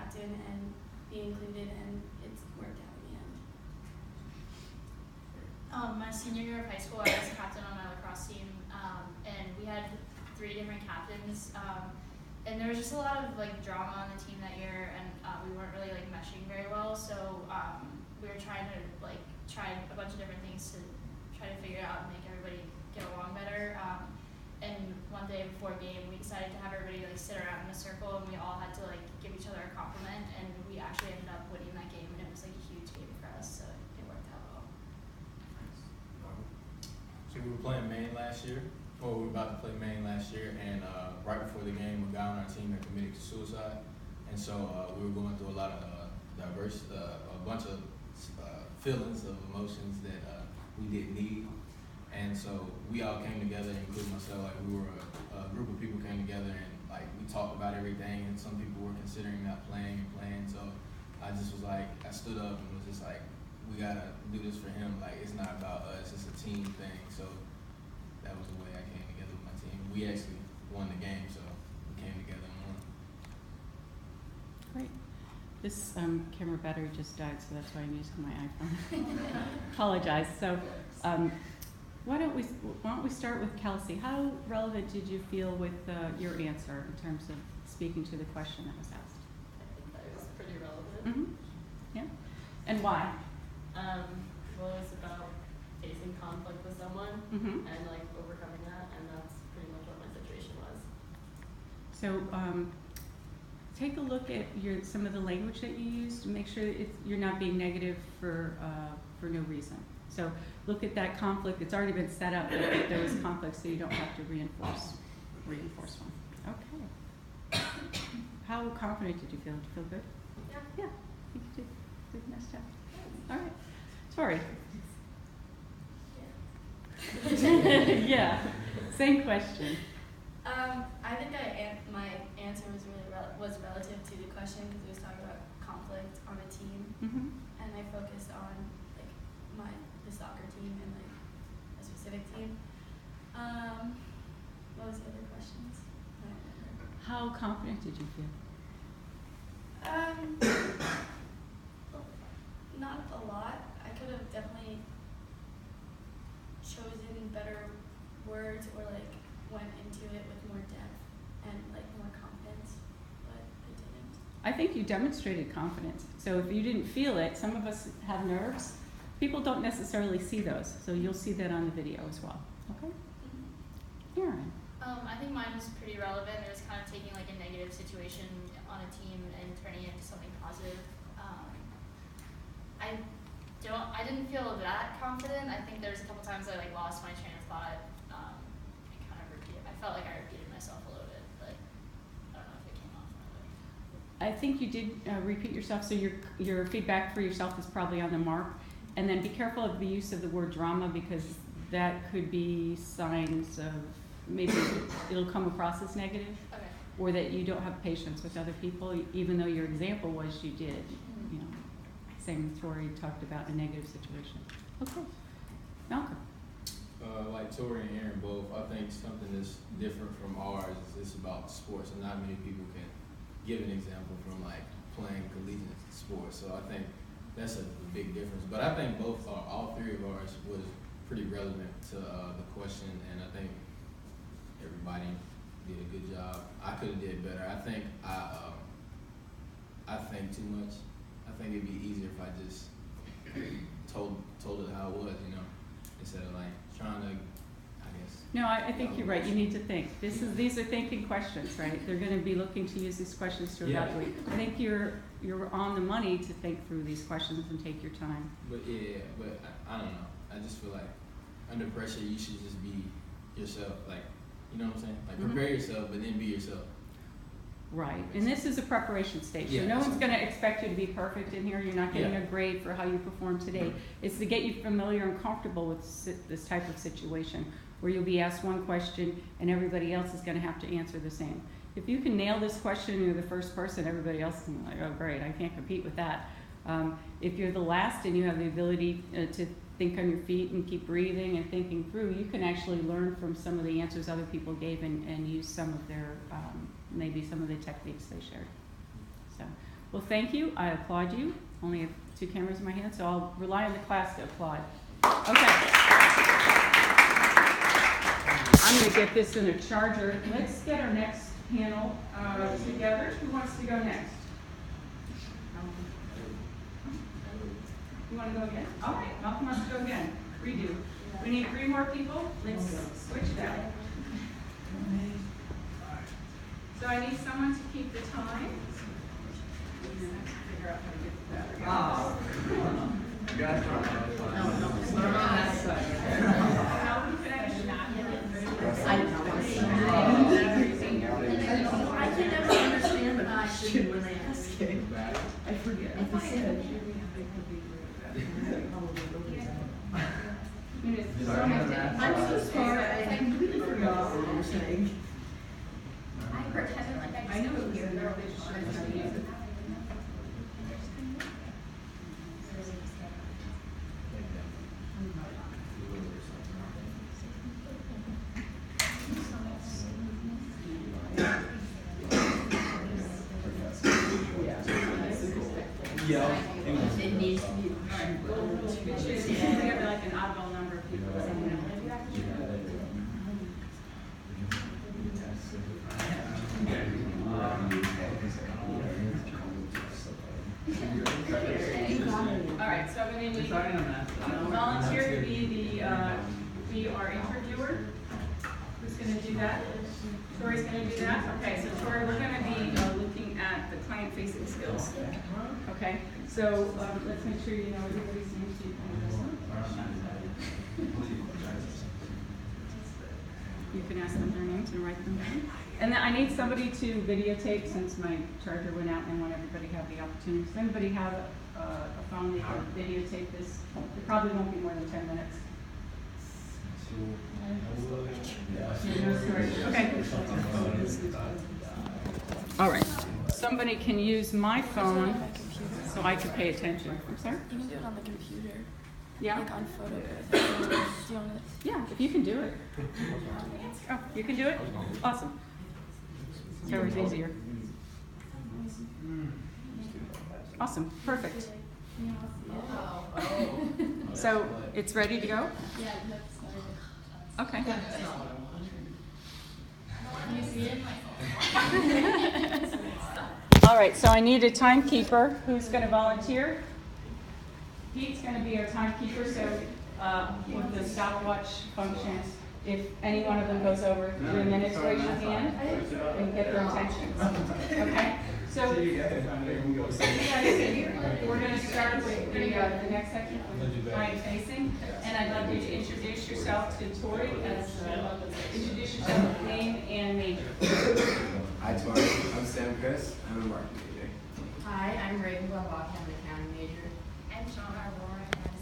captain and be included, and it's worked out in the end. My senior year of high school, I was captain on my lacrosse team, and we had 3 different captains, and there was just a lot of like drama on the team that year, and we weren't really like meshing very well. So we were trying to try a bunch of different things to try to figure it out and make everybody get along better. And one day before game, we decided to have everybody like sit around in a circle, and we all had to like give each other a compliment, and we actually ended up winning that game, and it was like a huge game for us, so it worked out well. So we were playing Maine last year, or we were about to play Maine last year, and right before the game, a guy on our team had committed suicide, and so we were going through a lot of a bunch of feelings of emotions that we didn't need, and so we all came together, including myself. Like we were a group of people came together, and like we talked about everything, and some people were considering not playing. So I just was like, I stood up and was just like, we gotta do this for him. Like it's not about us, it's a team thing. So that was the way I came together with my team. We actually won the game, so we came together and won. Great. This camera battery just died, so that's why I'm using my iPhone. Apologize. So why don't we start with Kelsey? How relevant did you feel with your answer in terms of speaking to the question that was asked? I think that was pretty relevant. Mm-hmm. Yeah. And why? Well, it was about facing conflict with someone Mm-hmm. and like overcoming that, and that's pretty much what my situation was. So take a look at some of the language that you used to make sure that you're not being negative for no reason. So look at that conflict. It's already been set up. Look at those conflicts so you don't have to reinforce one. Okay. How confident did you feel? Did you feel good? Yeah. Yeah, I think you did. Good, nice job. All right. Tori. Yeah. Same question. I think my answer was really was relative to the question because it was talking about conflict on a team, Mm-hmm. and I focused on like the soccer team and like a specific team. What was the other questions? I don't remember. How confident did you feel? Not a lot. I could have definitely chosen better words or like went into it with more depth and like more confidence, but I didn't. I think you demonstrated confidence. So if you didn't feel it, some of us have nerves. People don't necessarily see those, so you'll see that on the video as well. Okay? Karen. I think mine was pretty relevant. It was kind of taking like a negative situation on a team and turning it into something positive. I didn't feel that confident. I think there was a couple times I like lost my train of thought. I felt like I repeated myself a little bit, but I don't know if it came off that way. I think you did repeat yourself, so your feedback for yourself is probably on the mark. And then be careful of the use of the word drama, because that could be signs of maybe it'll come across as negative, Okay. or that you don't have patience with other people, even though your example was you did. You know, same Tori talked about a negative situation. Okay, Malcolm. Like Tori and Aaron both, I think something that's different from ours is it's about sports, and not many people can give an example from like playing collegiate sports. So I think that's a big difference. But I think all 3 of ours was pretty relevant to the question, and I think everybody did a good job. I could have did better. I think I think too much. I think it'd be easier if I just told it how it was, instead of like trying to, I guess. No, I think you're right. You need to think. These are thinking questions, right? They're going to be looking to use these questions to evaluate. I think you're on the money to think through these questions and take your time. But I don't know. I just feel like under pressure you should just be yourself. Like, you know what I'm saying? Like prepare yourself, but then be yourself. Right, and this is a preparation stage, so Yeah, no one's going to expect you to be perfect in here. You're not getting a grade for how you perform today. It's to get you familiar and comfortable with this type of situation where you'll be asked one question and everybody else is going to have to answer the same. If you can nail this question and you're the first person, everybody else is going to be like, oh great, I can't compete with that. If you're the last and you have the ability to think on your feet and keep breathing and thinking through, you can actually learn from some of the answers other people gave and use some of their maybe some of the techniques they shared. So Well, thank you. I applaud you. Only have 2 cameras in my hand, so I'll rely on the class to applaud. Okay. I'm going to get this in a charger. Let's get our next panel together. Who wants to go next? You want to go again? All right, Malcolm wants to go again. Redo. We need 3 more people. Let's switch that. So I need someone to keep the time. Figure out how to get that. How we finish? I can never understand the question when they ask it. I forget. I'm so sorry, I completely forgot what you were saying. I pretended like I know it was in there, they just showed us how to use it. It needs to be. It should have like an oddball number of people. All right, so I'm going to need volunteer to be be our interviewer. Who's going to do that? Tori's going to do that? Okay, so Tori, we're going to be looking at the client-facing skills. Okay, so let's make sure you know everybody's names. So you can ask them their names and write them down. And then I need somebody to videotape since my charger went out and I want everybody to have the opportunity. Does anybody have a phone that can videotape this? It probably won't be more than 10 minutes. Okay. All right. Somebody can use my phone so I can pay attention. I'm sorry? You can do it on the computer. Yeah? Like on photo booth. Do you want to? Yeah, if you can do it. Oh, you can do it? Awesome. It's always easier. Awesome, perfect. So it's ready to go? Yeah, that's Okay. Can you see it? All right, so I need a timekeeper. Who's going to volunteer? Pete's going to be our timekeeper, so with the stopwatch functions, if any one of them goes over 3 minutes, raise your hand and get their attention. Okay? So we're going to start with the next section, client facing, and I'd like you to introduce yourself to Tori as introduce yourself with name and major. Hi, Tori. I'm Sam Chris. I'm a marketing major. Hi, I'm Raven Glenbach. I'm an accounting major. I'm Sean Arbor. I'm